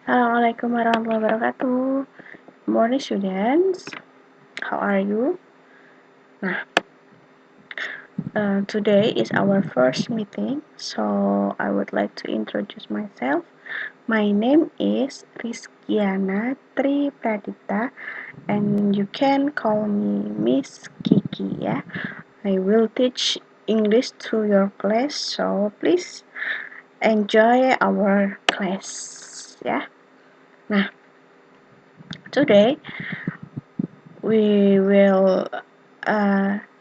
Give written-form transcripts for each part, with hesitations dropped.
Assalamualaikum warahmatullahi wabarakatuh. Good morning, students. How are you? Nah, today is our first meeting, so I would like to introduce myself. My name is Rizkiana Tri Pradita, and you can call me Miss Kiki. Ya, I will teach English to your class, so please enjoy our class. Ya, nah, today we will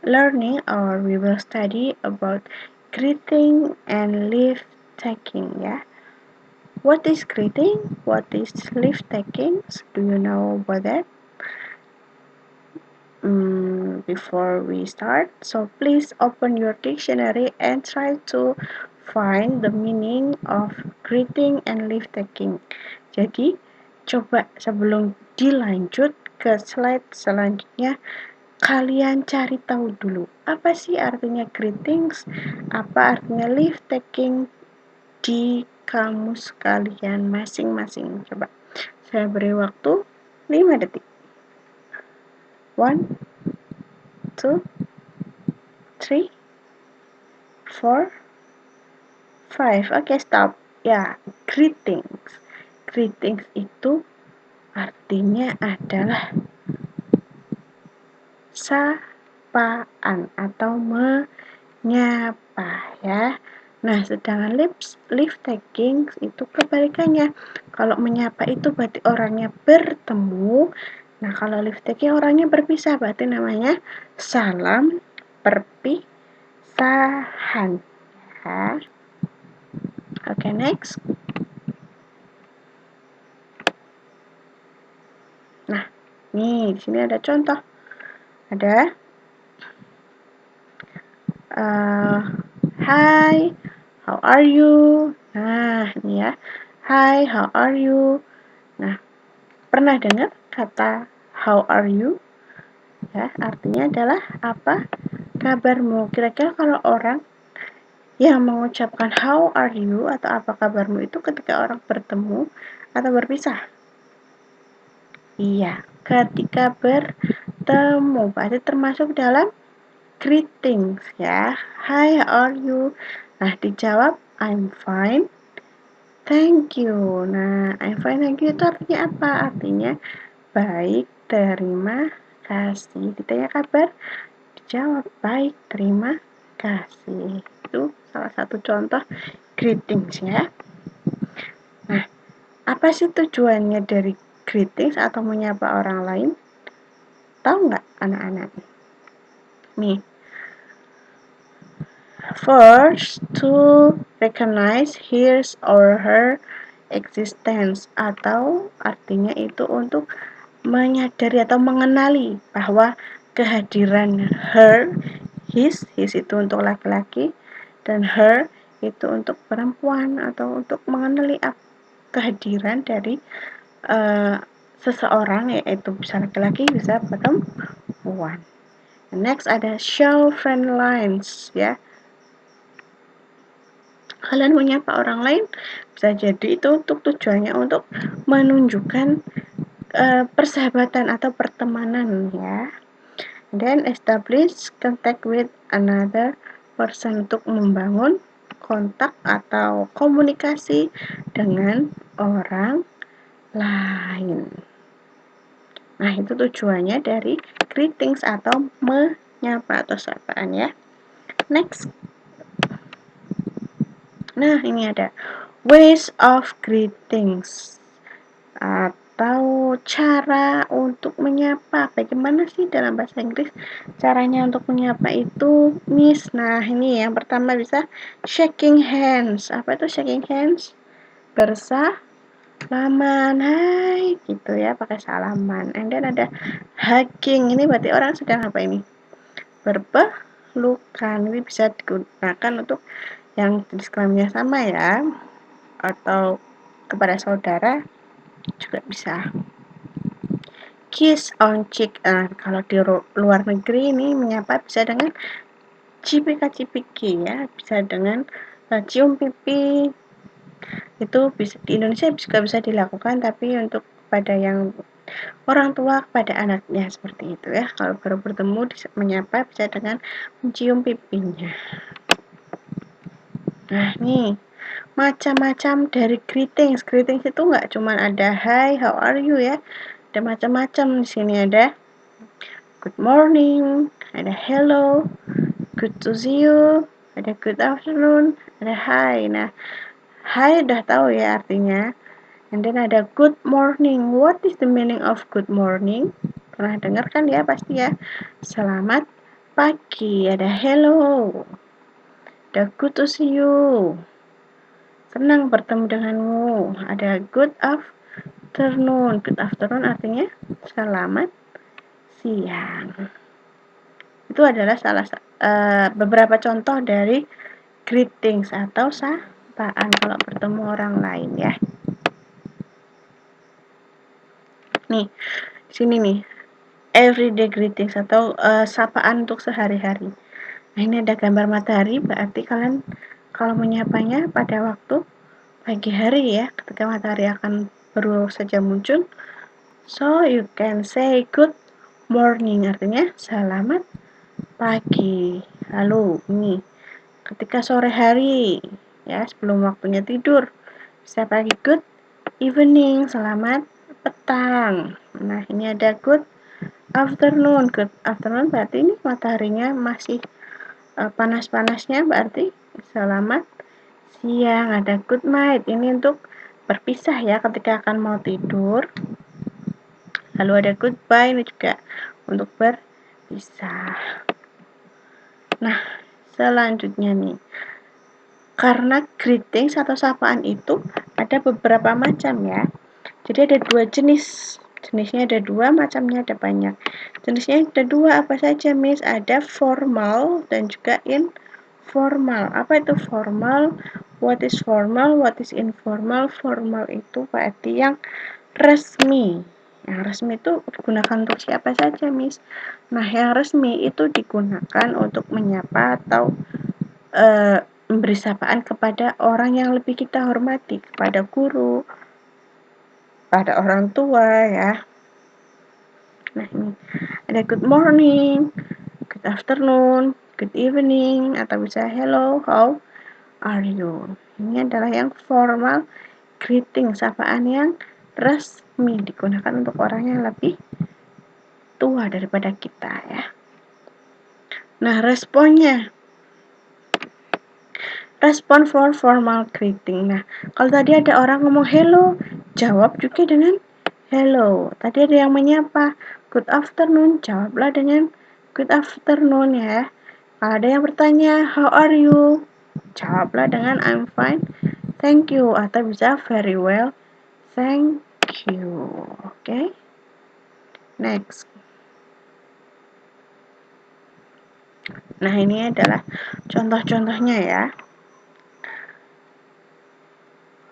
learning or we will study about greeting and leave taking. Yeah, what is greeting, what is leave taking? Do you know about that? Before we start, so please open your dictionary and try to find the meaning of greeting and leave taking. Jadi coba sebelum dilanjut ke slide selanjutnya, kalian cari tahu dulu, apa sih artinya greetings, apa artinya leave taking di kamus kalian masing-masing. Coba saya beri waktu 5 detik. 1, 2, 3, 4, 5. Oke, stop. Ya, greetings. Greetings itu artinya adalah sapaan atau menyapa ya. Nah, sedangkan leave taking itu kebalikannya. Kalau menyapa itu berarti orangnya bertemu. Nah, kalau leave taking orangnya berpisah, berarti namanya salam perpisahan. Ya. Oke, next. Nah, nih di sini ada contoh. Ada hi, how are you? Nah, ini ya. Hi, how are you? Nah, pernah dengar kata how are you? Ya, artinya adalah apa kabarmu. Kira-kira kalau orang yang mengucapkan how are you atau apa kabarmu itu ketika orang bertemu atau berpisah? Iya, ketika bertemu berarti termasuk dalam greetings ya. Hi, how are you? Nah, dijawab I'm fine, thank you. Nah, I'm fine, thank you itu artinya apa? Artinya baik, terima kasih. Ditanya kabar, dijawab baik, terima kasih. Itu salah satu contoh greetings ya. Nah, apa sih tujuannya dari greetings atau menyapa orang lain? Tahu nggak anak-anak? Nih, first, to recognize his or her existence, atau artinya itu untuk menyadari atau mengenali bahwa kehadiran her, his itu untuk laki-laki, dan her itu untuk perempuan, atau untuk mengenali kehadiran dari seseorang, yaitu bisa laki-laki bisa perempuan. Next ada show friend lines ya. Kalian menyapa orang lain bisa jadi itu untuk tujuannya untuk menunjukkan persahabatan atau pertemanan ya. Then establish contact with another person, untuk membangun kontak atau komunikasi dengan orang lain. Nah, itu tujuannya dari greetings atau menyapa atau sapaan ya. Next. Nah, ini ada ways of greetings atau cara untuk menyapa. Bagaimana sih dalam bahasa Inggris caranya untuk menyapa itu, Miss? Nah, ini yang pertama bisa shaking hands. Apa itu shaking hands? Bersalaman, hai, gitu ya, pakai salaman. And then ada hugging. Ini berarti orang sedang apa ini? Berpelukan. Ini bisa digunakan untuk yang jenis kelaminnya sama ya, atau kepada saudara juga bisa. Kiss on cheek. Kalau di luar negeri ini menyapa bisa dengan cipika-cipiki ya, bisa dengan cium pipi, Itu bisa di Indonesia juga bisa dilakukan, tapi untuk pada yang orang tua kepada anaknya seperti itu ya. Kalau baru bertemu menyapa bisa dengan mencium pipinya. Nah, nih macam-macam dari greetings. Greetings itu nggak cuma ada hi, how are you ya. Ada macam-macam. Di sini ada good morning, ada hello, good to see you, ada good afternoon, ada hi. Nah, hi udah tahu ya artinya. And then ada good morning. What is the meaning of good morning? Pernah dengar kan ya pasti ya. Selamat pagi. Ada hello. Ada good to see you. Senang bertemu denganmu. Ada good afternoon. Good afternoon artinya selamat siang. Itu adalah beberapa contoh dari greetings atau sapaan kalau bertemu orang lain ya. Nih, sini nih. Everyday greetings atau sapaan untuk sehari-hari. Nah, ini ada gambar matahari, berarti kalian kalau menyapanya pada waktu pagi hari ya, ketika matahari akan baru saja muncul. So, you can say good morning, artinya selamat pagi. Lalu, ini ketika sore hari, ya sebelum waktunya tidur, bisa pakai good evening, selamat petang. Nah, ini ada good afternoon. Good afternoon berarti ini mataharinya masih panas-panasnya, berarti selamat siang. Ada good night, ini untuk berpisah ya ketika akan mau tidur. Lalu ada goodbye, ini juga untuk berpisah. Nah, selanjutnya nih, karena greetings atau sapaan itu ada beberapa macam ya. Jadi ada dua jenis. Jenisnya ada dua, macamnya ada banyak. Jenisnya ada dua, apa saja Miss? Ada formal dan juga informal. Apa itu formal? What is formal? What is informal? Formal itu berarti yang resmi. Yang resmi itu digunakan untuk siapa saja, Miss? Nah, yang resmi itu digunakan untuk menyapa atau memberi sapaan kepada orang yang lebih kita hormati, kepada guru, pada orang tua ya. Nah, ini ada good morning, good afternoon, good evening, atau bisa hello, how are you. Ini adalah yang formal greeting, sapaan yang resmi, digunakan untuk orang yang lebih tua daripada kita ya. Nah, responnya. Respon for formal greeting. Nah, kalau tadi ada orang ngomong hello, jawab juga dengan hello. Tadi ada yang menyapa, good afternoon, jawablah dengan good afternoon ya. Kalau ada yang bertanya, how are you? Jawablah dengan I'm fine, thank you. Atau bisa very well, thank you. Oke. Next. Nah, ini adalah contoh-contohnya ya.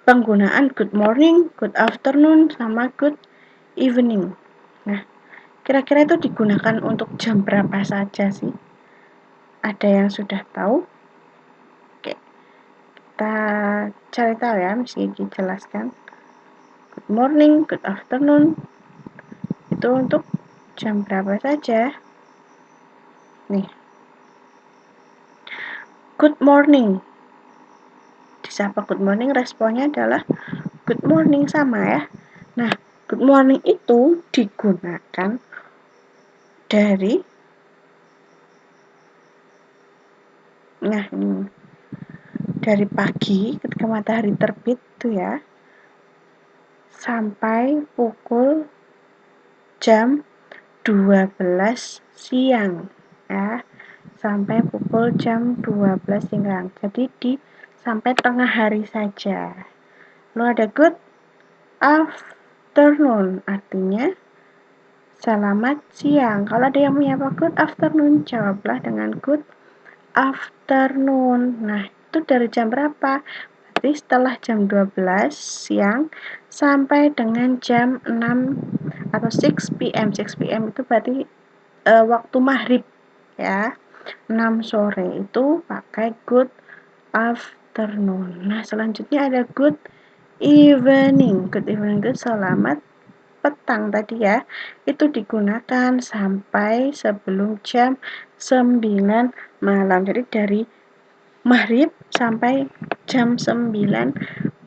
Penggunaan good morning, good afternoon, sama good evening. Nah, kira-kira itu digunakan untuk jam berapa saja sih? Ada yang sudah tahu? Oke, kita cari tahu ya, Miss Gigi jelaskan. Good morning, good afternoon, itu untuk jam berapa saja? Nih, good morning. Disapa good morning, responnya adalah good morning, sama ya. Nah, good morning itu digunakan dari dari pagi ketika matahari terbit tuh ya sampai pukul jam 12 siang ya, sampai pukul jam 12 siang. Jadi sampai tengah hari saja. Lalu ada good afternoon, artinya selamat siang. Kalau ada yang menyapa good afternoon, jawablah dengan good afternoon. Nah, itu dari jam berapa? Berarti setelah jam 12 siang sampai dengan jam 6 atau 6 PM. 6 PM itu berarti waktu maghrib ya. 6 sore itu pakai good afternoon. Nah, selanjutnya ada good evening. Good evening itu selamat petang tadi ya. Itu digunakan sampai sebelum jam 9 malam. Jadi dari maghrib sampai jam 9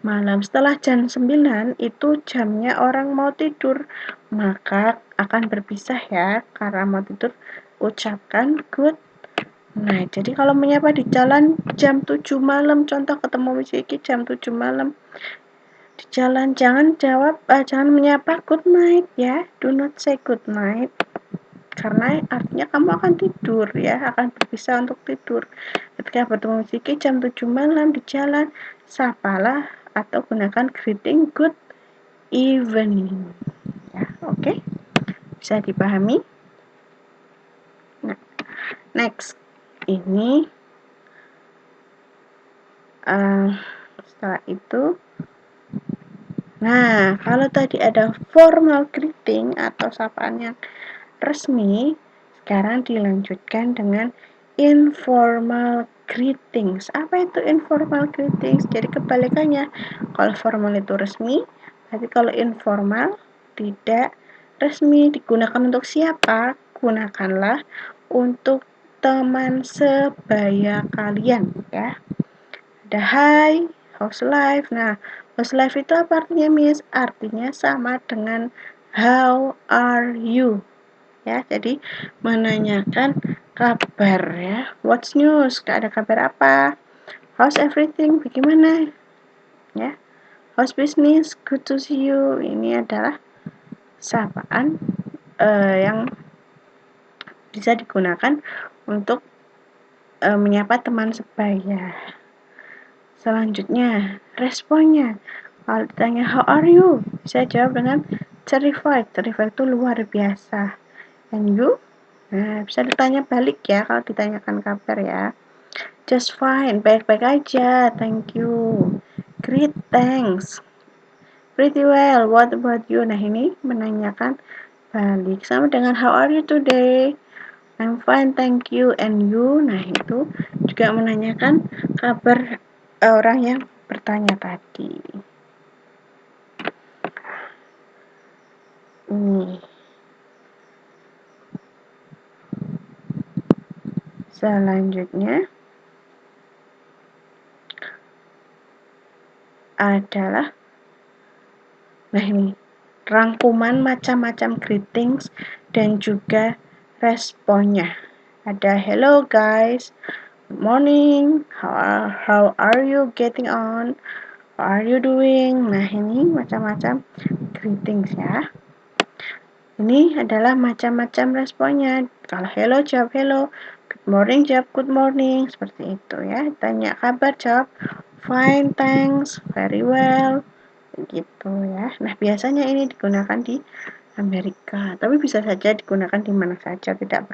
malam. Setelah jam 9 itu jamnya orang mau tidur. Maka akan berpisah ya. Karena mau tidur ucapkan good night. Jadi kalau menyapa di jalan jam 7 malam, contoh ketemu Miss Vicky jam 7 malam. Di jalan jangan menyapa good night ya. Do not say good night. Karena artinya kamu akan tidur ya, akan berpisah untuk tidur. Ketika bertemu Miss Vicky jam 7 malam di jalan, sapalah atau gunakan greeting good evening. Ya, oke? Bisa dipahami? Nah, next. Ini setelah itu, nah kalau tadi ada formal greeting atau sapaan yang resmi, sekarang dilanjutkan dengan informal greetings. Apa itu informal greetings? Jadi kebalikannya, kalau formal itu resmi, tapi kalau informal tidak resmi. Digunakan untuk siapa? Gunakanlah untuk teman sebaya kalian ya. Ada hi, how's life. Nah, how's life itu apa artinya, Miss? Artinya sama dengan how are you. Ya, jadi menanyakan kabar ya. What's news? Ada kabar apa? How's everything? Bagaimana? Ya. How's business? Good to see you. Ini adalah sapaan yang bisa digunakan untuk menyapa teman sebaya. Selanjutnya, responnya. Kalau ditanya how are you, bisa jawab dengan terrified. Terrified itu luar biasa. And you? Nah, bisa ditanya balik ya kalau ditanyakan kabar ya. Just fine, baik-baik aja, thank you. Great, thanks. Pretty well, what about you? Nah, ini menanyakan balik. Sama dengan how are you today? I'm fine, thank you. And you? Nah, itu juga menanyakan kabar orang yang bertanya tadi. Ini. Selanjutnya adalah ini rangkuman macam-macam greetings dan juga responnya. Ada hello guys, good morning, how are you getting on, how are you doing. Nah, ini macam-macam greetings ya. Ini adalah macam-macam responnya. Kalau hello jawab hello, good morning jawab good morning, seperti itu ya. Tanya kabar jawab fine, thanks, very well, gitu ya. Nah, biasanya ini digunakan di Amerika, tapi bisa saja digunakan di mana saja, tidak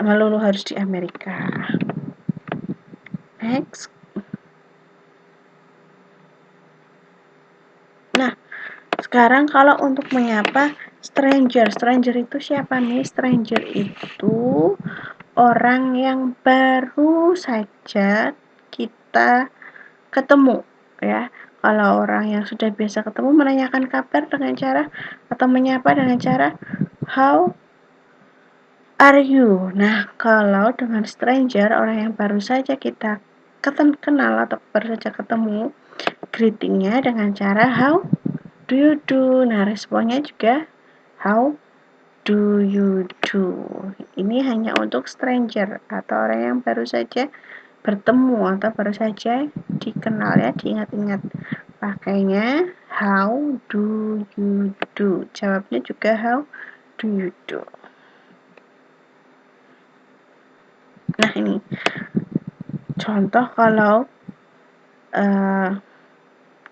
melulu harus di Amerika. Next. Nah, sekarang kalau untuk menyapa stranger itu siapa nih? Stranger itu orang yang baru saja kita ketemu ya. Kalau orang yang sudah biasa ketemu menanyakan kabar dengan cara atau menyapa dengan cara how are you. Nah, kalau dengan stranger, orang yang baru saja kita kenal atau baru saja ketemu, greetingnya dengan cara how do you do. Nah, responnya juga how do you do. Ini hanya untuk stranger atau orang yang baru saja bertemu atau baru saja dikenal ya, diingat-ingat. Pakainya how do you do. Jawabnya juga how do you do. Nah, ini contoh kalau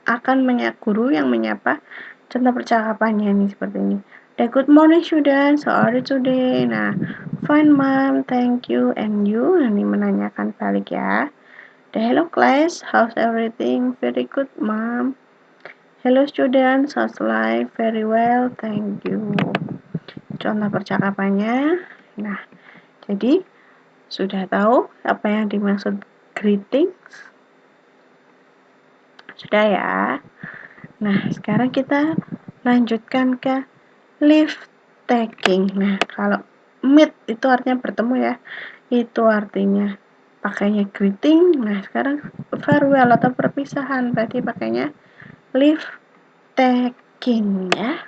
akan guru yang menyapa, contoh percakapannya nih seperti ini. Good morning students, how are you today? Nah, fine mom, thank you, and you? Nah, ini menanyakan balik ya. Hello class, how's everything? Very good mom. Hello students, how's life? Very well, thank you. Contoh percakapannya. Nah, jadi sudah tahu apa yang dimaksud greetings? Sudah ya. Nah, sekarang kita lanjutkan ke leave taking. Nah, kalau meet itu artinya bertemu ya. Itu artinya pakainya greeting. Nah, sekarang farewell atau perpisahan berarti pakainya leave taking ya.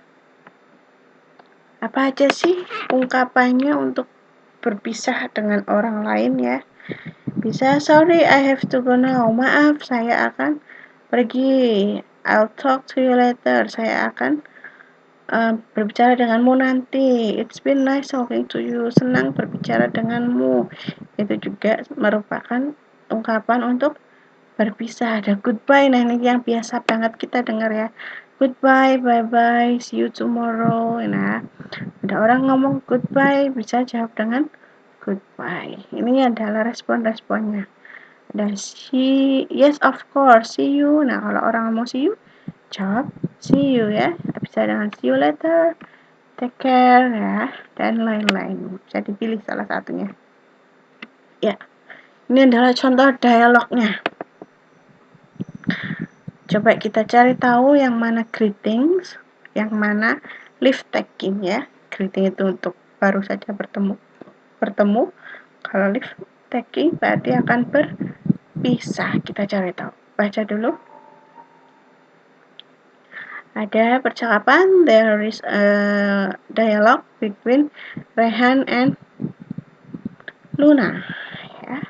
Apa aja sih ungkapannya untuk berpisah dengan orang lain ya? Bisa, sorry I have to go now. Maaf, saya akan pergi. I'll talk to you later. Saya akan berbicara denganmu nanti. It's been nice talking to you. Senang berbicara denganmu. Itu juga merupakan ungkapan untuk berpisah. Ada goodbye. Nah, ini yang biasa banget kita dengar ya. Goodbye, bye-bye, see you tomorrow. Nah, ada orang ngomong goodbye, bisa jawab dengan goodbye. Ini adalah respon-responnya. Ada yes of course, see you. Nah, kalau orang ngomong see you, jawab see you ya. Bisa dengan see you later, take care ya, dan lain-lain. Bisa dipilih salah satunya. Ya, ini adalah contoh dialognya. Coba kita cari tahu yang mana greetings, yang mana leave taking ya. Greeting itu untuk baru saja bertemu. Kalau leave taking berarti akan berpisah. Kita cari tahu. Baca dulu. Ada percakapan. There is a dialogue between Rehan and Luna. Ya.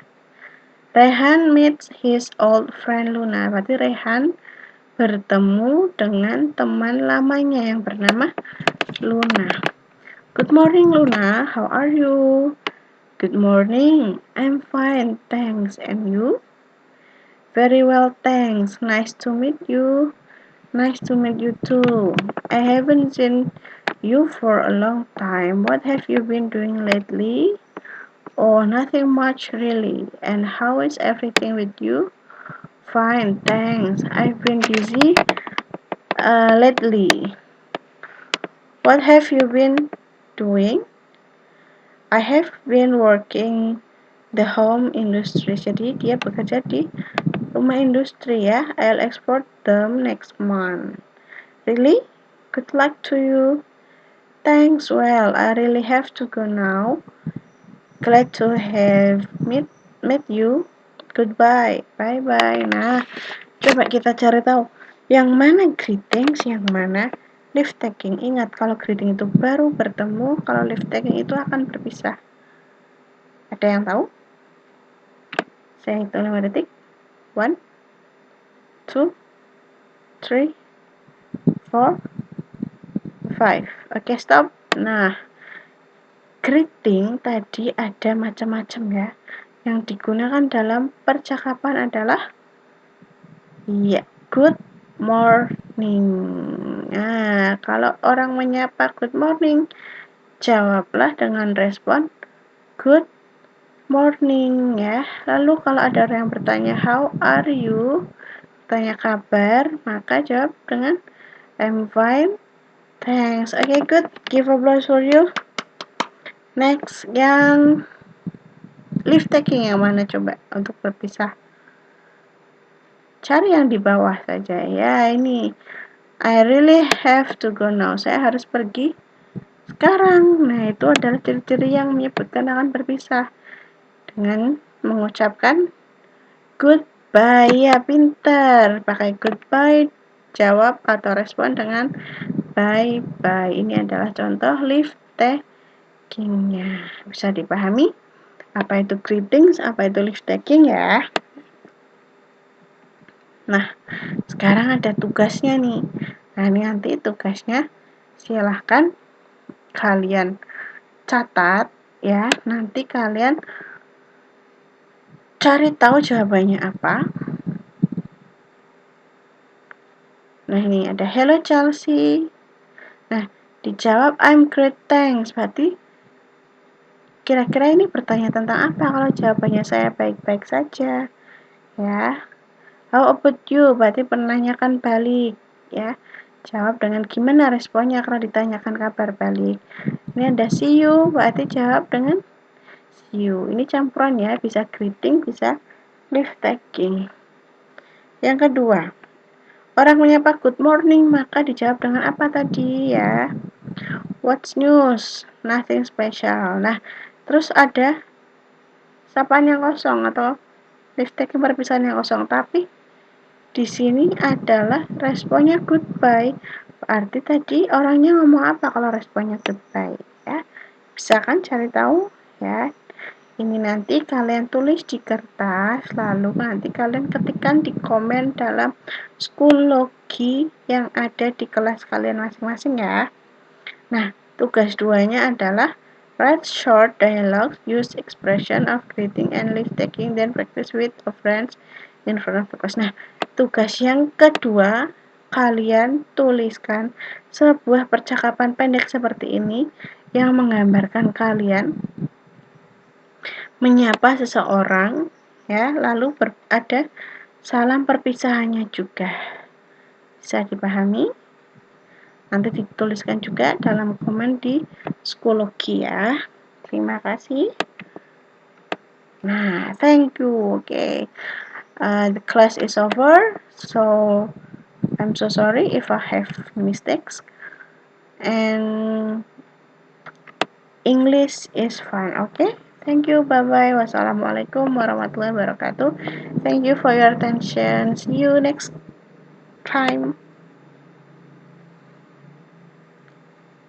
Rehan meets his old friend Luna. Berarti Rehan bertemu dengan teman lamanya yang bernama Luna. Good morning, Luna. How are you? Good morning. I'm fine, thanks. And you? Very well, thanks. Nice to meet you. Nice to meet you too. I haven't seen you for a long time. What have you been doing lately? Oh, nothing much really. And how is everything with you? Fine, thanks. I've been busy lately. What have you been doing? I have been working the home industry. Jadi dia bekerja di rumah industri ya. I'll export them next month. Really? Good luck to you. Thanks. Well, I really have to go now. Glad to have met you. Goodbye. Bye bye. Nah, coba kita cari tahu yang mana greetings, yang mana leave taking. Ingat, kalau greeting itu baru bertemu, kalau leave taking itu akan berpisah. Ada yang tahu? Saya hitung 5 detik. 1, 2, 3, 4, 5. Oke, stop. Nah, greeting tadi ada macam-macam ya. Yang digunakan dalam percakapan adalah good morning. Nah, kalau orang menyapa good morning, jawablah dengan respon good morning ya. Lalu kalau ada orang yang bertanya how are you, tanya kabar, maka jawab dengan I'm fine, thanks. Okay, good. Give applause for you. Next, yang leave taking yang mana coba untuk berpisah? Cari yang di bawah saja ya. Ini I really have to go now. Saya harus pergi sekarang. Nah, itu adalah ciri-ciri yang menyebutkan akan berpisah. Dengan mengucapkan goodbye. Ya, pintar. Pakai goodbye, jawab atau respon dengan bye-bye. Ini adalah contoh leave taking-nya. Bisa dipahami? Apa itu greetings, apa itu leave taking ya? Nah, sekarang ada tugasnya nih. Nah, ini nanti tugasnya silahkan kalian catat ya. Nanti kalian cari tahu jawabannya apa. Nah, ini ada hello Chelsea. Nah, dijawab I'm great, thanks. Berarti kira-kira ini bertanya tentang apa? Kalau jawabannya saya baik-baik saja. Ya. How about you? Berarti menanyakan balik. Ya. Jawab dengan gimana responnya kalau ditanyakan kabar balik. Ini ada see you. Berarti jawab dengan see you. Ini campuran ya. Bisa greeting, bisa leave taking. Yang kedua, orang menyapa good morning, maka dijawab dengan apa tadi ya? What's news? Nothing special. Nah, terus ada sapaan yang kosong atau leave taking perpisahan yang kosong. Tapi di sini adalah responnya goodbye. Berarti tadi orangnya ngomong apa kalau responnya goodbye ya? Bisa kan cari tahu ya? Ini nanti kalian tulis di kertas, lalu nanti kalian ketikkan di komen dalam Schoology yang ada di kelas kalian masing-masing ya. Nah, tugas 2-nya adalah write short dialogue, use expression of greeting and leave taking, then practice with a friends in front of the class. Nah, tugas yang kedua, kalian tuliskan sebuah percakapan pendek seperti ini yang menggambarkan kalian menyapa seseorang ya, lalu ada salam perpisahannya juga. Bisa dipahami? Nanti dituliskan juga dalam komen di Schoology ya. Terima kasih. Nah, thank you. Okay. The class is over. So, I'm so sorry if I have mistakes. And English is fine. Okay. Thank you. Bye-bye. Wassalamualaikum warahmatullahi wabarakatuh. Thank you for your attention. See you next time.